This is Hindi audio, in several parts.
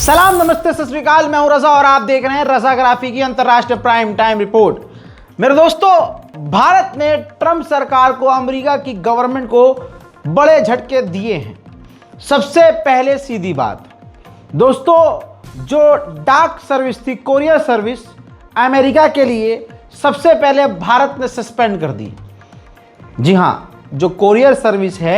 सलाम, नमस्ते, सत श्री अकाल। मैं हूं रजा और आप देख रहे हैं रजाग्राफी की अंतर्राष्ट्रीय प्राइम टाइम रिपोर्ट। मेरे दोस्तों, भारत ने ट्रंप सरकार को, अमेरिका की गवर्नमेंट को बड़े झटके दिए हैं। सबसे पहले सीधी बात दोस्तों, जो डाक सर्विस थी, कोरियर सर्विस, अमेरिका के लिए सबसे पहले भारत ने सस्पेंड कर दी। जी हां, जो कोरियर सर्विस है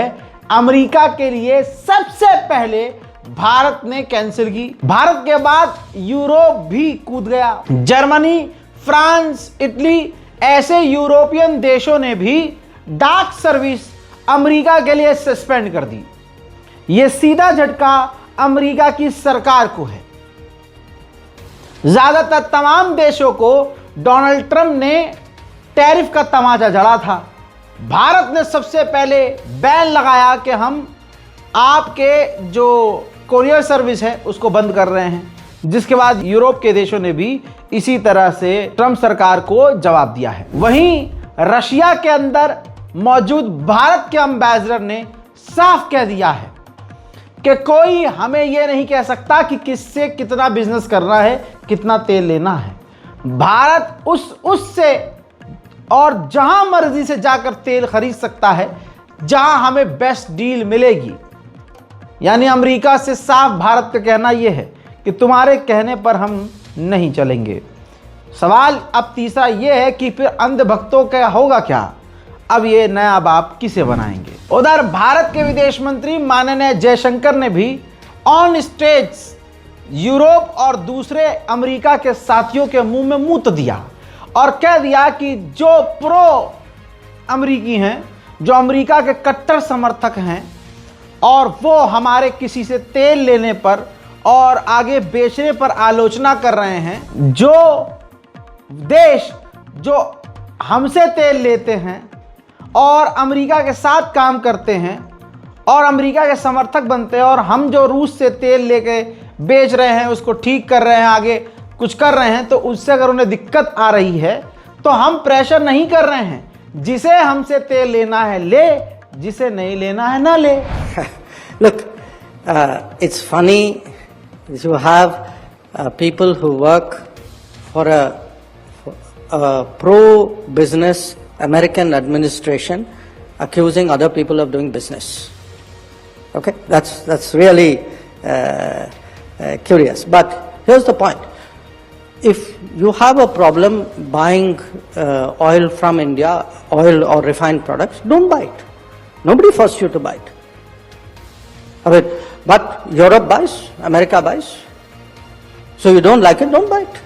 अमेरिका के लिए सबसे पहले भारत ने कैंसिल की। भारत के बाद यूरोप भी कूद गया। जर्मनी, फ्रांस, इटली, ऐसे यूरोपियन देशों ने भी डाक सर्विस अमेरिका के लिए सस्पेंड कर दी। यह सीधा झटका अमेरिका की सरकार को है। ज्यादातर तमाम देशों को डोनाल्ड ट्रंप ने टैरिफ का तमाचा जड़ा था। भारत ने सबसे पहले बैन लगाया कि हम आपके जो कोरियर सर्विस है उसको बंद कर रहे हैं, जिसके बाद यूरोप के देशों ने भी इसी तरह से ट्रंप सरकार को जवाब दिया है। वहीं रशिया के अंदर मौजूद भारत के एम्बेसडर ने साफ कह दिया है कि कोई हमें यह नहीं कह सकता कि किससे कितना बिजनेस करना है, कितना तेल लेना है। भारत उससे और जहां मर्जी से जाकर तेल खरीद सकता है जहां हमें बेस्ट डील मिलेगी। यानी अमेरिका से साफ भारत का कहना यह है कि तुम्हारे कहने पर हम नहीं चलेंगे। सवाल अब तीसरा यह है कि फिर अंधभक्तों का होगा क्या? अब ये नया बाप किसे बनाएंगे? उधर भारत के विदेश मंत्री माननीय जयशंकर ने भी ऑन स्टेज यूरोप और दूसरे अमेरिका के साथियों के मुंह में मूत दिया और कह दिया कि जो प्रो अमेरिकी हैं, जो अमेरिका के कट्टर समर्थक हैं और वो हमारे किसी से तेल लेने पर और आगे बेचने पर आलोचना कर रहे हैं, जो देश जो हमसे तेल लेते हैं और अमेरिका के साथ काम करते हैं और अमेरिका के समर्थक बनते हैं, और हम जो रूस से तेल लेके बेच रहे हैं, उसको ठीक कर रहे हैं, आगे कुछ कर रहे हैं, तो उससे अगर उन्हें दिक्कत आ रही है तो हम प्रेशर नहीं कर रहे हैं। जिसे हमसे तेल लेना है ले, जिसे नहीं लेना है ना ले। Look, it's funny you have people who work for a pro-business American administration accusing other people of doing business. Okay, that's really curious. But here's the point: if you have a problem buying oil from India, oil or refined products, don't buy it. Nobody forced you to buy it. I mean, but Europe buys, America buys. So you don't like it, don't buy it.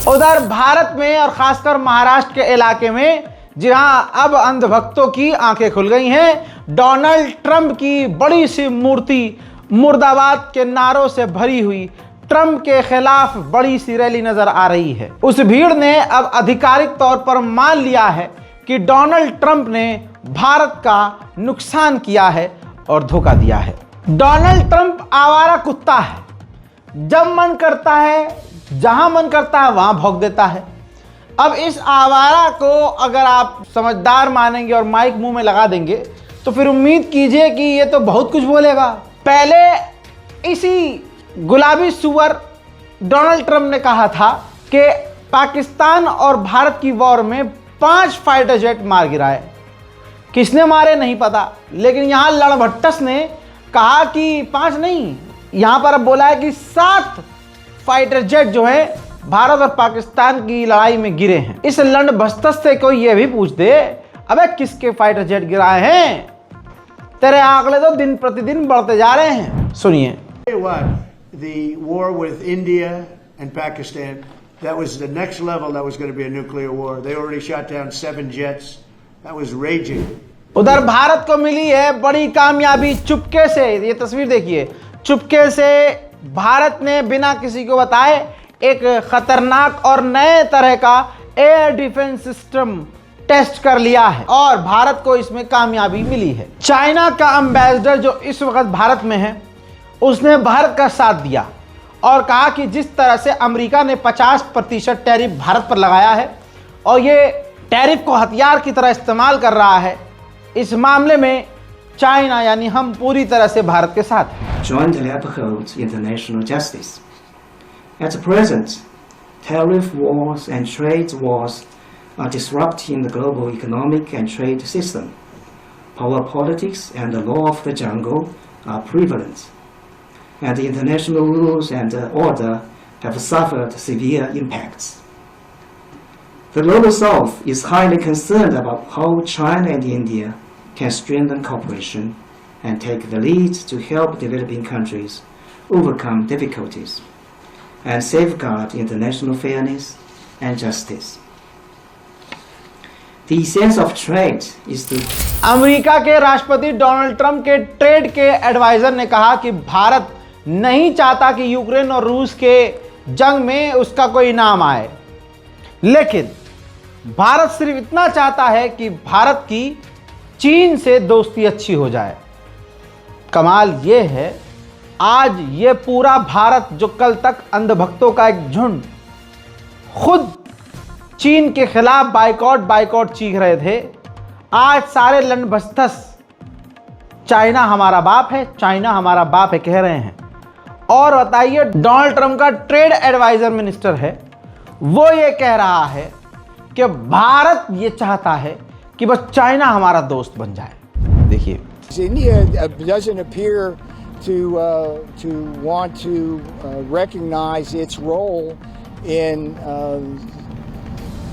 उधर भारत में और खासकर महाराष्ट्र के इलाके में, जी हाँ, अब अंधभक्तों की आंखें खुल गई हैं। डोनाल्ड ट्रंप की बड़ी सी मूर्ति मुर्दाबाद के नारों से भरी हुई ट्रंप के खिलाफ बड़ी सी रैली नजर आ रही है। उस भीड़ ने अब आधिकारिक तौर पर मान लिया है कि डोनाल्ड ट्रंप ने भारत का नुकसान किया है और धोखा दिया है। डोनाल्ड ट्रंप आवारा कुत्ता है। जब मन करता है, जहां मन करता है वहां भौंक देता है। अब इस आवारा को अगर आप समझदार मानेंगे और माइक मुंह में लगा देंगे तो फिर उम्मीद कीजिए कि ये तो बहुत कुछ बोलेगा। पहले इसी गुलाबी सुअर डोनाल्ड ट्रंप ने कहा था कि पाकिस्तान और भारत की वॉर में 5 फाइटर जेट मार गिराए। किसने मारे नहीं पता, लेकिन यहां लड़भट्टस ने कहा कि 5 नहीं, यहां पर अब बोला है कि 7 फाइटर जेट जो है भारत और पाकिस्तान की लड़ाई में गिरे हैं। इस लड़भट्टस से कोई यह भी पूछ दे, अबे किसके फाइटर जेट गिराए हैं? तेरे आंकड़े तो दिन प्रतिदिन बढ़ते जा रहे हैं। सुनिए। The war with India and Pakistan, that was the next level. That was going to be a nuclear war. They already shot down 7 jets. That was raging. उधर भारत को मिली है बड़ी कामयाबी। चुपके से, ये तस्वीर देखिए, चुपके से भारत ने बिना किसी को बताए एक खतरनाक और नए तरह का एयर डिफेंस सिस्टम टेस्ट कर लिया है और भारत को इसमें कामयाबी मिली है। चाइना का एम्बेसडर जो इस वक्त भारत में है, उसने भारत का साथ दिया और कहा कि जिस तरह से अमेरिका ने 50% टैरिफ भारत पर लगाया है और ये टैरिफ को हथियार की तरह इस्तेमाल कर रहा है, इस मामले में चाइना यानी हम पूरी तरह से भारत के साथ हैं। jointly uphold international justice. At present, tariff wars and trade wars are disrupting the global economic and trade system. Power politics and the law of the jungle are prevalent, and the international rules and order have suffered severe impacts. The Global South is highly concerned about how China and India can strengthen cooperation and take the lead to help developing countries overcome difficulties and safeguard international fairness and justice. The essence of trade is to America के राष्ट्रपति डोनाल्ड ट्रंप के ट्रेड के एडवाइजर ने कहा कि भारत नहीं चाहता कि यूक्रेन और रूस के जंग में उसका कोई नाम आए, लेकिन भारत सिर्फ इतना चाहता है कि भारत की चीन से दोस्ती अच्छी हो जाए। कमाल यह है, आज ये पूरा भारत जो कल तक अंधभक्तों का एक झुंड खुद चीन के खिलाफ बाइकॉट चीख रहे थे, आज सारे लंडभस्तस चाइना हमारा बाप है, चाइना हमारा बाप है कह रहे हैं। और बताइए, डोनाल्ड ट्रंप का ट्रेड एडवाइजर मिनिस्टर है, वो ये कह रहा है कि भारत ये चाहता है कि बस चाइना हमारा दोस्त बन जाए। देखिए, India doesn't appear to want to recognize its role in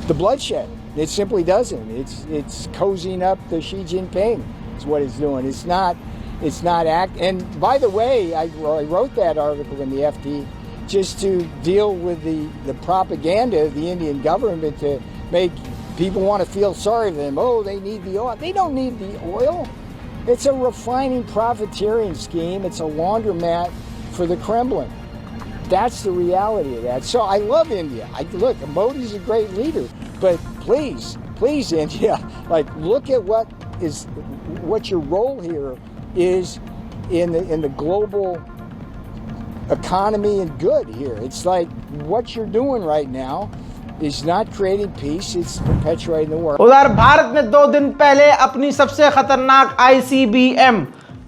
the bloodshed. It simply doesn't. It's cozying up to Xi Jinping. Is what it's doing. It's not act. And by the way, I wrote that article in the FT just to deal with the propaganda of the Indian government to make people want to feel sorry for them. Oh, they need the oil. They don't need the oil. It's a refining profiteering scheme. It's a laundromat for the Kremlin. That's the reality of that. So I love India. Look, Modi's a great leader, but please, India, look at what your role here is in the global economy and good here. It's like what you're doing right now is not creating peace, it's perpetuating the war. उधर भारत ने 2 दिन पहले अपनी सबसे खतरनाक ICBM,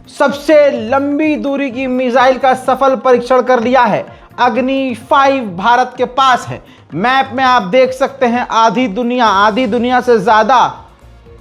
सबसे लंबी दूरी की मिसाइल का सफल परीक्षण कर लिया है। अग्नि 5 भारत के पास है। मैप में आप देख सकते हैं, आधी दुनिया से ज्यादा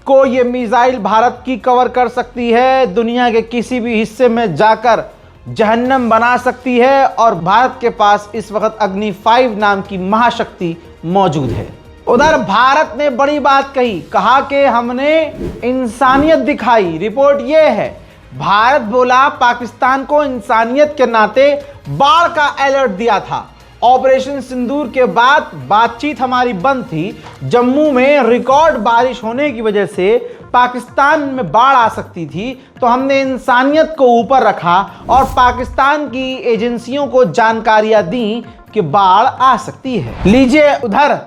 को ये मिसाइल भारत की कवर कर सकती है। दुनिया के किसी भी हिस्से में जाकर जहन्नम बना सकती है, और भारत के पास इस वक्त अग्नि 5 नाम की महाशक्ति मौजूद है। उधर भारत ने बड़ी बात कही, कहा कि हमने इंसानियत दिखाई। रिपोर्ट यह है, भारत बोला पाकिस्तान को इंसानियत के नाते बाढ़ का अलर्ट दिया था। ऑपरेशन सिंदूर के बाद बातचीत हमारी बंद थी। जम्मू में रिकॉर्ड बारिश होने की वजह से पाकिस्तान में बाढ़ आ सकती थी, तो हमने इंसानियत को ऊपर रखा और पाकिस्तान की एजेंसियों को जानकारियां दी कि बाढ़ आ सकती है। लीजिए, उधर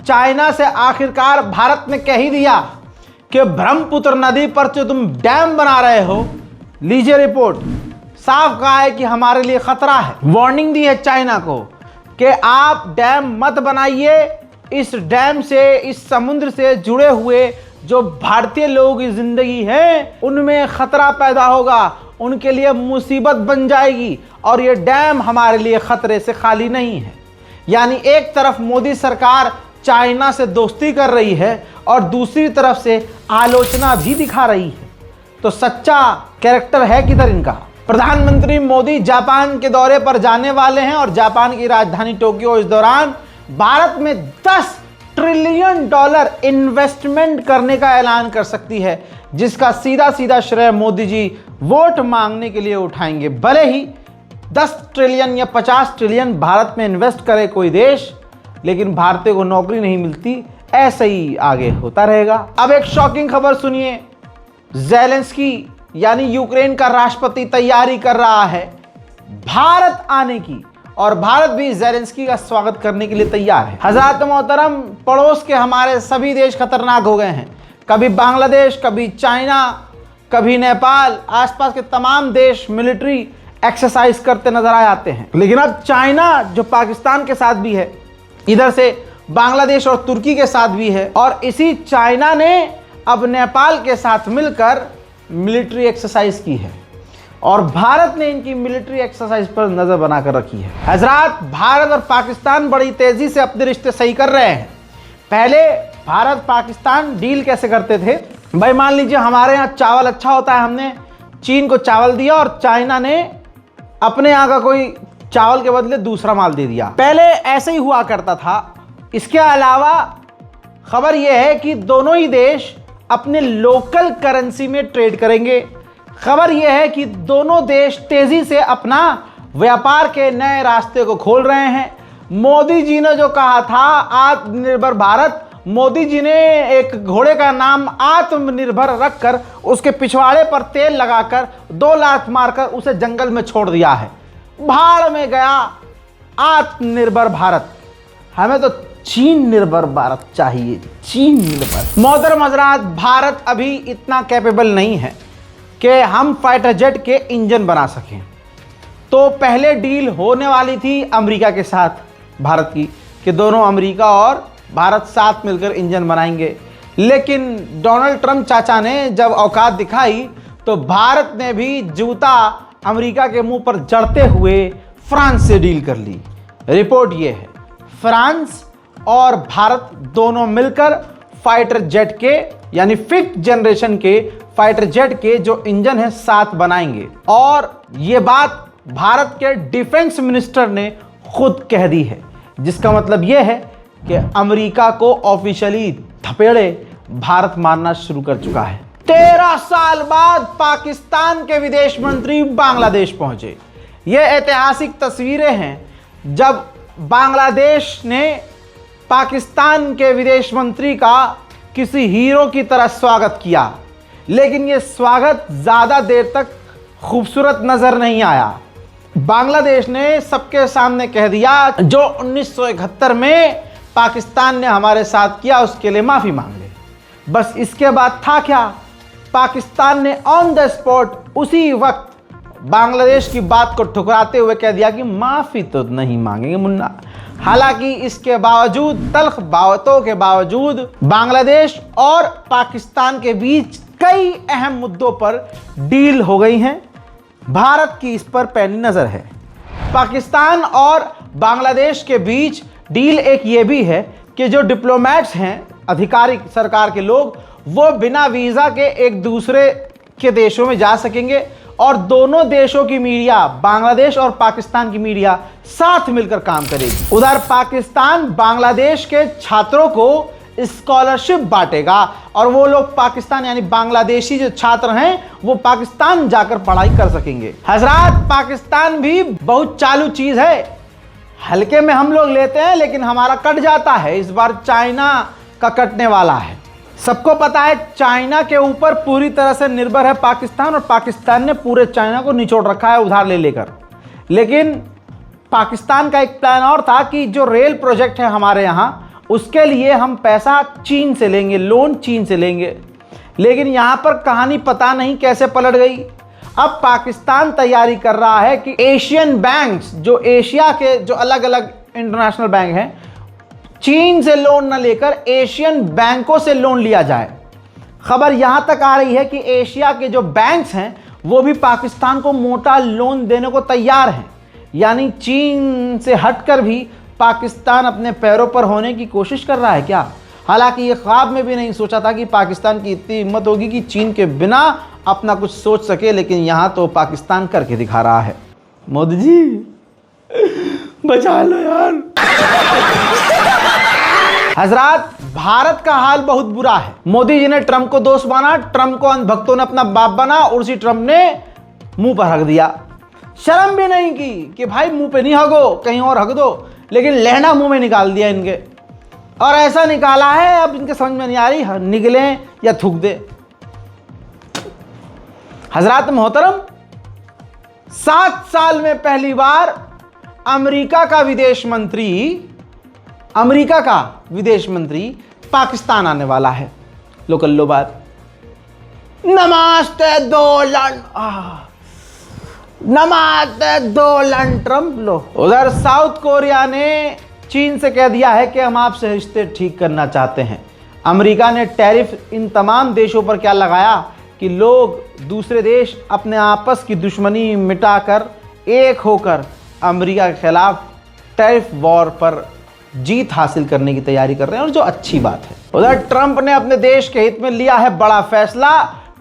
चाइना से आखिरकार भारत ने कह ही दिया कि ब्रह्मपुत्र नदी पर जो तुम डैम बना रहे हो, लीजिए रिपोर्ट, साफ कहा है कि हमारे लिए खतरा है। वार्निंग दी है चाइना को कि आप डैम मत बनाइए। इस डैम से, इस समुद्र से जुड़े हुए जो भारतीय लोगों की जिंदगी है, उनमें खतरा पैदा होगा, उनके लिए मुसीबत बन जाएगी, और ये डैम हमारे लिए खतरे से खाली नहीं है। यानी एक तरफ मोदी सरकार चाइना से दोस्ती कर रही है और दूसरी तरफ से आलोचना भी दिखा रही है। तो सच्चा कैरेक्टर है किधर इनका। प्रधानमंत्री मोदी जापान के दौरे पर जाने वाले हैं, और जापान की राजधानी टोक्यो इस दौरान भारत में $10 ट्रिलियन इन्वेस्टमेंट करने का ऐलान कर सकती है, जिसका सीधा श्रेय मोदी जी वोट मांगने के लिए उठाएंगे। भले ही 10 ट्रिलियन या 50 ट्रिलियन भारत में इन्वेस्ट करे कोई देश, लेकिन भारतीय को नौकरी नहीं मिलती, ऐसे ही आगे होता रहेगा। अब एक शॉकिंग खबर सुनिए। ज़ेलेंस्की यानी यूक्रेन का राष्ट्रपति तैयारी कर रहा है भारत आने की, और भारत भी ज़ेलेंस्की का स्वागत करने के लिए तैयार है। हज़रात मोहतरम, पड़ोस के हमारे सभी देश खतरनाक हो गए हैं। कभी बांग्लादेश, कभी चाइना, कभी नेपाल, आसपास के तमाम देश मिलिट्री एक्सरसाइज करते नजर आ जाते हैं। लेकिन अब चाइना जो पाकिस्तान के साथ भी है, इधर से बांग्लादेश और तुर्की के साथ भी है, और इसी चाइना ने अब नेपाल के साथ मिलकर मिलिट्री एक्सरसाइज की है। और भारत ने इनकी मिलिट्री एक्सरसाइज पर नजर बनाकर रखी है। हजरात, भारत और पाकिस्तान बड़ी तेजी से अपने रिश्ते सही कर रहे हैं। पहले भारत पाकिस्तान डील कैसे करते थे भाई, मान लीजिए हमारे यहाँ चावल अच्छा होता है, हमने चीन को चावल दिया और चाइना ने अपने यहाँ का कोई चावल के बदले दूसरा माल दे दिया। पहले ऐसे ही हुआ करता था। इसके अलावा खबर यह है कि दोनों ही देश अपने लोकल करेंसी में ट्रेड करेंगे। खबर यह है कि दोनों देश तेजी से अपना व्यापार के नए रास्ते को खोल रहे हैं। मोदी जी ने जो कहा था आत्मनिर्भर भारत, मोदी जी ने एक घोड़े का नाम आत्मनिर्भर रखकर उसके पिछवाड़े पर तेल लगाकर 2 लात मारकर उसे जंगल में छोड़ दिया है। भाड़ में गया आत्मनिर्भर भारत। हमें तो चीन निर्भर भारत चाहिए, चीन निर्भर। मोहतरम हजरात, भारत अभी इतना कैपेबल नहीं है कि हम फाइटर जेट के इंजन बना सकें। तो पहले डील होने वाली थी अमेरिका के साथ भारत की कि दोनों अमेरिका और भारत साथ मिलकर इंजन बनाएंगे। लेकिन डोनाल्ड ट्रंप चाचा ने जब औकात दिखाई तो भारत ने भी जूता अमेरिका के मुंह पर जड़ते हुए फ्रांस से डील कर ली। रिपोर्ट ये है, फ्रांस और भारत दोनों मिलकर फाइटर जेट के यानी 5th जनरेशन के फाइटर जेट के जो इंजन है साथ बनाएंगे। और ये बात भारत के डिफेंस मिनिस्टर ने खुद कह दी है, जिसका मतलब यह है कि अमेरिका को ऑफिशियली थपेड़े भारत मारना शुरू कर चुका है। 13 साल बाद पाकिस्तान के विदेश मंत्री बांग्लादेश पहुंचे। ये ऐतिहासिक तस्वीरें हैं जब बांग्लादेश ने पाकिस्तान के विदेश मंत्री का किसी हीरो की तरह स्वागत किया। लेकिन यह स्वागत ज़्यादा देर तक खूबसूरत नज़र नहीं आया। बांग्लादेश ने सबके सामने कह दिया जो 1971 में पाकिस्तान ने हमारे साथ किया उसके लिए माफ़ी मांग ले। बस इसके बाद था क्या, पाकिस्तान ने ऑन द स्पॉट उसी वक्त बांग्लादेश की बात को ठुकराते हुए कह दिया कि माफ़ी तो नहीं मांगेंगे मुन्ना। हालांकि इसके बावजूद, तल्ख बातों के बावजूद, बांग्लादेश और पाकिस्तान के बीच कई अहम मुद्दों पर डील हो गई हैं। भारत की इस पर पैनी नज़र है। पाकिस्तान और बांग्लादेश के बीच डील एक ये भी है कि जो डिप्लोमेट्स हैं, आधिकारिक सरकार के लोग, वो बिना वीज़ा के एक दूसरे के देशों में जा सकेंगे और दोनों देशों की मीडिया, बांग्लादेश और पाकिस्तान की मीडिया साथ मिलकर काम करेगी। उधर पाकिस्तान बांग्लादेश के छात्रों को स्कॉलरशिप बांटेगा और वो लोग पाकिस्तान यानी बांग्लादेशी जो छात्र हैं वो पाकिस्तान जाकर पढ़ाई कर सकेंगे। हजरात, पाकिस्तान भी बहुत चालू चीज़ है। हल्के में हम लोग लेते हैं लेकिन हमारा कट जाता है। इस बार चाइना का कटने वाला है। सबको पता है चाइना के ऊपर पूरी तरह से निर्भर है पाकिस्तान और पाकिस्तान ने पूरे चाइना को निचोड़ रखा है उधार ले लेकर। लेकिन पाकिस्तान का एक प्लान और था कि जो रेल प्रोजेक्ट है हमारे यहाँ, उसके लिए हम पैसा चीन से लेंगे, लोन चीन से लेंगे। लेकिन यहाँ पर कहानी पता नहीं कैसे पलट गई। अब पाकिस्तान तैयारी कर रहा है कि एशियन बैंक्स, जो एशिया के जो अलग अलग इंटरनेशनल बैंक हैं, चीन से लोन न लेकर एशियन बैंकों से लोन लिया जाए। खबर यहाँ तक आ रही है कि एशिया के जो बैंक्स हैं वो भी पाकिस्तान को मोटा लोन देने को तैयार हैं। यानी चीन से हटकर भी पाकिस्तान अपने पैरों पर होने की कोशिश कर रहा है क्या? हालांकि ये ख्वाब में भी नहीं सोचा था कि पाकिस्तान की इतनी हिम्मत होगी कि चीन के बिना अपना कुछ सोच सके, लेकिन यहाँ तो पाकिस्तान करके दिखा रहा है। मोदी जी बचा लो यार। हजरात, भारत का हाल बहुत बुरा है। मोदी जी ने ट्रंप को दोस्त माना, ट्रंप को अंधभक्तों ने अपना बाप बना और उसी ट्रंप ने मुंह पर हक दिया। शर्म भी नहीं की कि भाई मुंह पे नहीं हगो, कहीं और हक दो, लेकिन लहना मुंह में निकाल दिया इनके। और ऐसा निकाला है अब इनके समझ में नहीं आ रही निकले या थूक दे। हजरात मोहतरम, 7 साल में पहली बार अमेरिका का विदेश मंत्री पाकिस्तान आने वाला है। लो कर लो बात। नमस्ते डोनाल्ड ट्रंप। लो, उधर साउथ कोरिया ने चीन से कह दिया है कि हम आपसे रिश्ते ठीक करना चाहते हैं। अमेरिका ने टैरिफ इन तमाम देशों पर क्या लगाया कि लोग दूसरे देश अपने आपस की दुश्मनी मिटाकर एक होकर अमेरिका के खिलाफ टैरिफ वॉर पर जीत हासिल करने की तैयारी कर रहे हैं, और जो अच्छी बात है। उधर ट्रंप ने अपने देश के हित में लिया है बड़ा फैसला।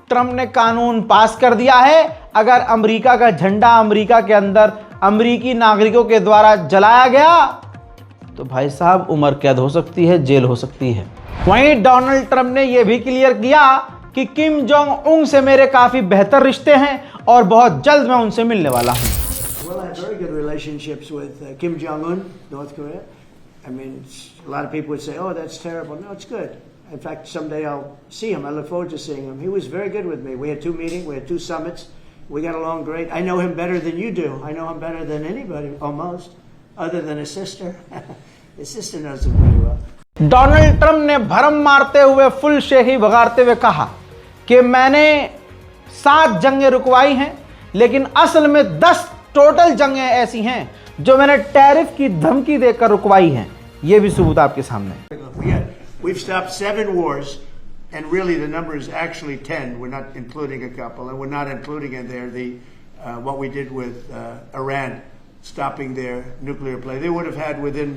ट्रंप ने कानून पास कर दिया है, अगर अमेरिका का झंडा अमेरिका के अंदर अमेरिकी नागरिकों के द्वारा जलाया गया तो भाई साहब उम्र कैद हो सकती है, जेल हो सकती है। वहीं डोनाल्ड ट्रंप ने यह भी क्लियर किया कि किम जोंग उन से मेरे काफी बेहतर रिश्ते हैं और बहुत जल्द मैं उनसे मिलने वाला हूं। Well, I have very good relationships with Kim Jong-un, North Korea. I mean, a lot of people would say, oh, that's terrible. No, it's good. In fact, someday I'll see him. I look forward to seeing him. He was very good with me. We had 2 meetings. We had 2 summits. We got along great. I know him better than you do. I know him better than anybody, almost, other than his sister. His sister knows him pretty well. Donald Trump ने भरम मारते हुए फुल शेखी भगाड़ते हुए कहा कि मैंने 7 जंगें रुकवाई हैं, लेकिन असल में 10 टोटल जंगें ऐसी हैं जो मैंने टैरिफ की धमकी देकर रुकवाई हैं। ये भी सबूत आपके सामने है। We've stopped 7 wars, and really the number is actually 10. We're not including a couple, and we're not including in there what we did with Iran, stopping their nuclear play. They would have had within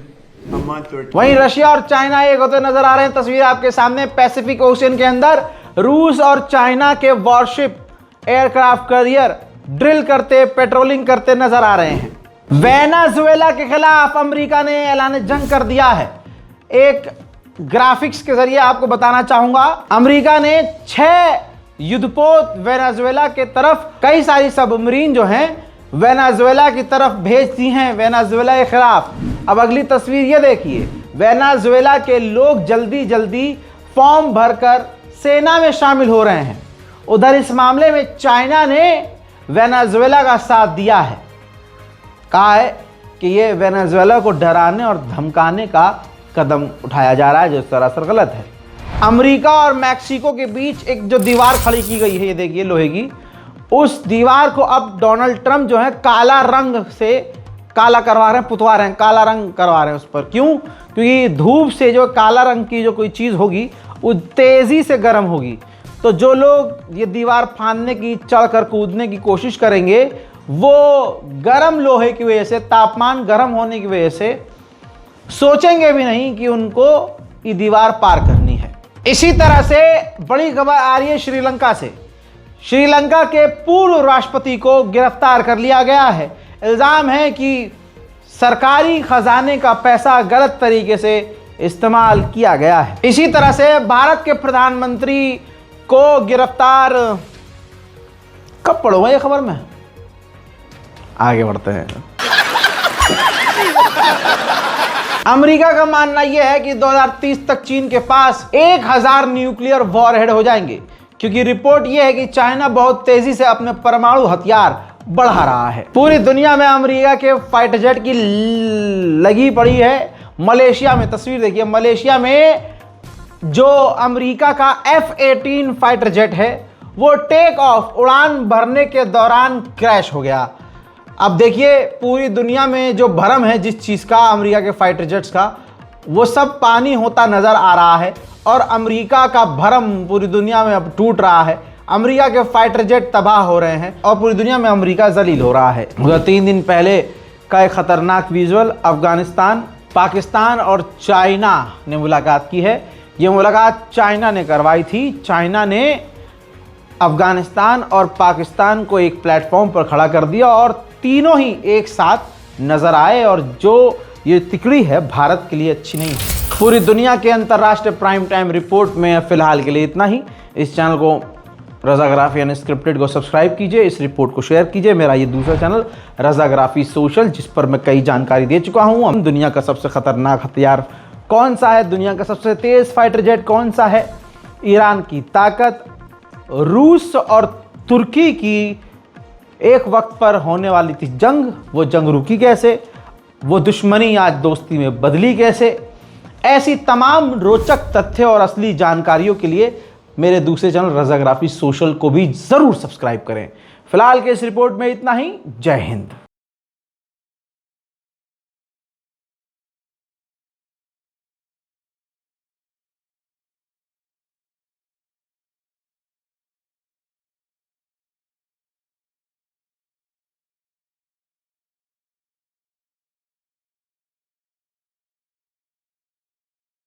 a month or 2. वहीं रशिया और चाइना एक होते नजर आ रहे हैं। तस्वीर आपके सामने पैसिफिक ओशियन के अंदर रूस और चाइना के वॉरशिप एयरक्राफ्ट कैरियर ड्रिल करते, पेट्रोलिंग करते नजर आ रहे हैं। वेनेजुएला के खिलाफ अमेरिका ने ऐलान जंग कर दिया है। एक ग्राफिक्स के जरिए आपको बताना चाहूंगा, अमेरिका ने 6 युद्धपोत वेनेजुएला के तरफ, कई सारी सबमरीन जो हैं वेनेजुएला की तरफ भेज दी हैं वेनेजुएला के खिलाफ। अब अगली तस्वीर ये देखिए, वेनेजुएला के लोग जल्दी जल्दी फॉर्म भरकर सेना में शामिल हो रहे हैं। उधर इस मामले में चाइना ने वेनेजुएला का साथ दिया है। कहा है कि ये वेनेजुएला को डराने और धमकाने का कदम उठाया जा रहा है, जो सरासर गलत है। अमेरिका और मैक्सिको के बीच एक जो दीवार खड़ी की गई है, ये देखिए लोहे की, उस दीवार को अब डोनाल्ड ट्रंप जो है काला रंग से काला करवा रहे हैं, पुतवा रहे हैं, काला रंग करवा रहे हैं उस पर। क्यों? क्योंकि धूप से जो काला रंग की जो कोई चीज़ होगी वो तेज़ी से गर्म होगी, तो जो लोग ये दीवार फांदने की, चढ़कर कूदने की कोशिश करेंगे, वो गर्म लोहे की वजह से, तापमान गर्म होने की वजह से सोचेंगे भी नहीं कि उनको ये दीवार पार करनी है। इसी तरह से बड़ी खबर आ रही है श्रीलंका से। श्रीलंका के पूर्व राष्ट्रपति को गिरफ्तार कर लिया गया है। इल्ज़ाम है कि सरकारी खजाने का पैसा गलत तरीके से इस्तेमाल किया गया है। इसी तरह से भारत के प्रधानमंत्री को गिरफ्तार, कब पढ़ूंगा ये खबर में, आगे बढ़ते हैं। अमेरिका का मानना यह है कि 2030 तक चीन के पास 1000 न्यूक्लियर वॉरहेड हो जाएंगे, क्योंकि रिपोर्ट यह है कि चाइना बहुत तेजी से अपने परमाणु हथियार बढ़ा रहा है। पूरी दुनिया में अमेरिका के फाइटर जेट की लगी पड़ी है। मलेशिया में तस्वीर देखिए, मलेशिया में जो अमेरिका का F-18 फाइटर जेट है वो टेक ऑफ, उड़ान भरने के दौरान क्रैश हो गया। अब देखिए पूरी दुनिया में जो भरम है जिस चीज़ का, अमेरिका के फाइटर जेट्स का, वो सब पानी होता नज़र आ रहा है और अमेरिका का भरम पूरी दुनिया में अब टूट रहा है। अमेरिका के फाइटर जेट तबाह हो रहे हैं और पूरी दुनिया में अमेरिका जलील हो रहा है। उधर 3 दिन पहले का एक खतरनाक विजुअल, अफगानिस्तान, पाकिस्तान और चाइना ने मुलाकात की है। ये मुलाकात चाइना ने करवाई थी। चाइना ने अफगानिस्तान और पाकिस्तान को एक प्लेटफॉर्म पर खड़ा कर दिया और तीनों ही एक साथ नजर आए, और जो ये तिकड़ी है भारत के लिए अच्छी नहीं है। पूरी दुनिया के अंतर्राष्ट्रीय प्राइम टाइम रिपोर्ट में फिलहाल के लिए इतना ही। इस चैनल को रज़ाग्राफी अनस्क्रिप्टेड को सब्सक्राइब कीजिए, इस रिपोर्ट को शेयर कीजिए। मेरा ये दूसरा चैनल रज़ाग्राफी सोशल, जिस पर मैं कई जानकारी दे चुका हूँ। हम दुनिया का सबसे खतरनाक हथियार कौन सा है, दुनिया का सबसे तेज फाइटर जेट कौन सा है, ईरान की ताकत, रूस और तुर्की की एक वक्त पर होने वाली थी जंग, वो जंग रुकी कैसे, वो दुश्मनी आज दोस्ती में बदली कैसे, ऐसी तमाम रोचक तथ्य और असली जानकारियों के लिए मेरे दूसरे चैनल रज़ाग्राफी सोशल को भी ज़रूर सब्सक्राइब करें। फिलहाल के इस रिपोर्ट में इतना ही। जय हिंद।